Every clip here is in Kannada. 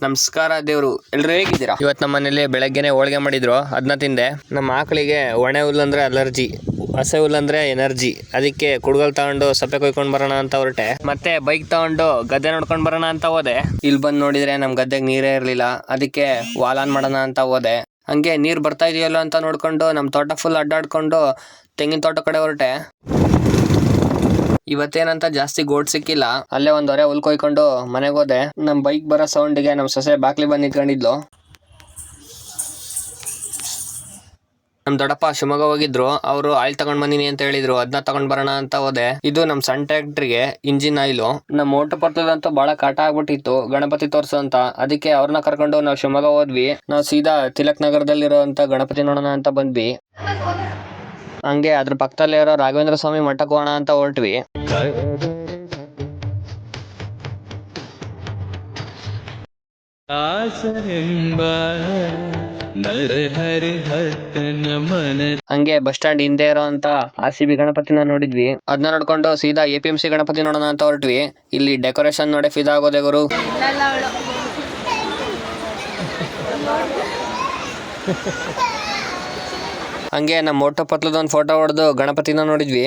ನಮಸ್ಕಾರ ದೇವ್ರು, ಎಲ್ರು ಹೇಗಿದ್ದೀರಾ? ಇವತ್ತು ನಮ್ಮ ಮನೇಲಿ ಬೆಳಗ್ಗೆನೆ ಹೋಳಿಗೆ ಮಾಡಿದ್ರು, ಅದನ್ನ ತಿಂದೆ. ನಮ್ಮ ಆಕಳಿಗೆ ಒಣೆ ಹುಲ್ಲಂದ್ರೆ ಅಲರ್ಜಿ, ಹಸೆ ಹುಲ್ಲಂದ್ರೆ ಎನರ್ಜಿ. ಅದಕ್ಕೆ ಕುಡ್ಗಲ್ ತಗೊಂಡು ಸಪ್ಪೆ ಕೊಯ್ಕೊಂಡ್ ಬರೋಣ ಅಂತ ಹೊರಟೆ. ಮತ್ತೆ ಬೈಕ್ ತಗೊಂಡು ಗದ್ದೆ ನೋಡ್ಕೊಂಡ್ ಬರೋಣ ಅಂತ ಹೋದೆ. ಇಲ್ಲಿ ಬಂದ್ ನೋಡಿದ್ರೆ ನಮ್ ಗದ್ದೆಗೆ ನೀರೇ ಇರ್ಲಿಲ್ಲ. ಅದಕ್ಕೆ ವಾಲಾನ್ ಮಾಡೋಣ ಅಂತ ಹೋದೆ. ಹಂಗೆ ನೀರ್ ಬರ್ತಾ ಇದೆಯಲ್ಲ ಅಂತ ನೋಡ್ಕೊಂಡು ನಮ್ ತೋಟ ಫುಲ್ ಅಡ್ಡಾಡ್ಕೊಂಡು ತೆಂಗಿನ ತೋಟ ಕಡೆ ಹೊರಟೆ. ಇವತ್ತೇನಂತ ಜಾಸ್ತಿ ಗೋಡ್ ಸಿಕ್ಕಿಲ್ಲ. ಅಲ್ಲೇ ಒಂದ್ ಹೊರೆ ಹುಲ್ ಕೊಯ್ಕೊಂಡು ಮನೆಗೆ ಹೋದೆ. ನಮ್ ಬೈಕ್ ಬರೋ ಸೌಂಡ್ಗೆ ನಮ್ ಸೊಸೆ ಬಾಕ್ಲಿ ಬಂದ್ ನಿಂತ್ಕೊಂಡಿದ್ಲು. ನಮ್ ದೊಡ್ಡಪ್ಪ ಶಿವಮೊಗ್ಗ ಹೋಗಿದ್ರು, ಅವರು ಆಯಿಲ್ ತಗೊಂಡ್ ಬಂದಿನಿ ಅಂತ ಹೇಳಿದ್ರು. ಅದನ್ನ ತಗೊಂಡ್ ಬರೋಣ ಅಂತ ಹೋದೆ. ಇದು ನಮ್ ಸಣ್ಣ ಟ್ರ್ಯಾಕ್ಟರ್ಗೆ ಇಂಜಿನ್ ಆಯಿಲು. ನಮ್ ಮೋಟು ಪರ್ತದಂತೂ ಬಹಳ ಕಾಟ ಆಗ್ಬಿಟ್ಟಿತ್ತು ಗಣಪತಿ ತೋರ್ಸು ಅಂತ. ಅದಕ್ಕೆ ಅವ್ರನ್ನ ಕರ್ಕೊಂಡು ನಾವು ಶಿವಮೊಗ್ಗ ಹೋದ್ವಿ. ನಾವು ಸೀದಾ ತಿಲಕ್ ನಗರದಲ್ಲಿರೋ ಅಂತ ಗಣಪತಿ ನೋಡೋಣ ಅಂತ ಬಂದ್ವಿ. ಹಂಗೆ ಅದ್ರ ಪಕ್ಕದಲ್ಲೇ ಇರೋ ರಾಘವೇಂದ್ರ ಸ್ವಾಮಿ ಮಠಕ್ಕೆ ಹೋಗೋಣ ಅಂತ ಹೊರಟ್ವಿ. ಹಂಗೆ ಬಸ್ ಸ್ಟ್ಯಾಂಡ್ ಹಿಂದೆ ಇರೋ ಅಂತ RCB ಗಣಪತಿನ ನೋಡಿದ್ವಿ. ಅದನ್ನ ನೋಡ್ಕೊಂಡು ಸೀದಾ APMC ಗಣಪತಿ ನೋಡೋಣ ಅಂತ ಹೊರಟ್ವಿ. ಇಲ್ಲಿ ಡೆಕೋರೇಷನ್ ನೋಡಿ ಫಿದಾ ಆಗೋದೆ ಗುರು. ಹಂಗೆ ನಮ್ಮ ಮೋಟೋ ಪತ್ಲದೊಂದು ಫೋಟೋ ಹೊಡೆದು ಗಣಪತಿನ ನೋಡಿದ್ವಿ.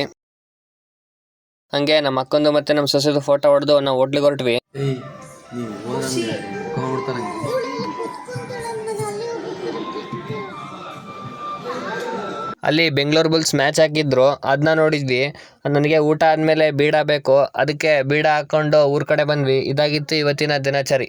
ಹಂಗೆ ನಮ್ಮ ಅಕ್ಕಂದು ಮತ್ತೆ ನಮ್ಮ ಸೊಸೆದು ಫೋಟೋ ಹೊಡೆದು ನಾವು ಹೋಟ್ಲಿಗೆ ಹೊರಟ್ವಿ. ಅಲ್ಲಿ ಬೆಂಗಳೂರು ಬುಲ್ಸ್ ಮ್ಯಾಚ್ ಹಾಕಿದ್ರು, ಅದನ್ನ ನೋಡಿದ್ವಿ. ನನಗೆ ಊಟ ಆದ್ಮೇಲೆ ಬೀಡ ಬೇಕು, ಅದಕ್ಕೆ ಬೀಡ ಹಾಕೊಂಡು ಊರ್ ಕಡೆ ಬಂದ್ವಿ. ಇದಾಗಿತ್ತು ಇವತ್ತಿನ ದಿನಚರಿ.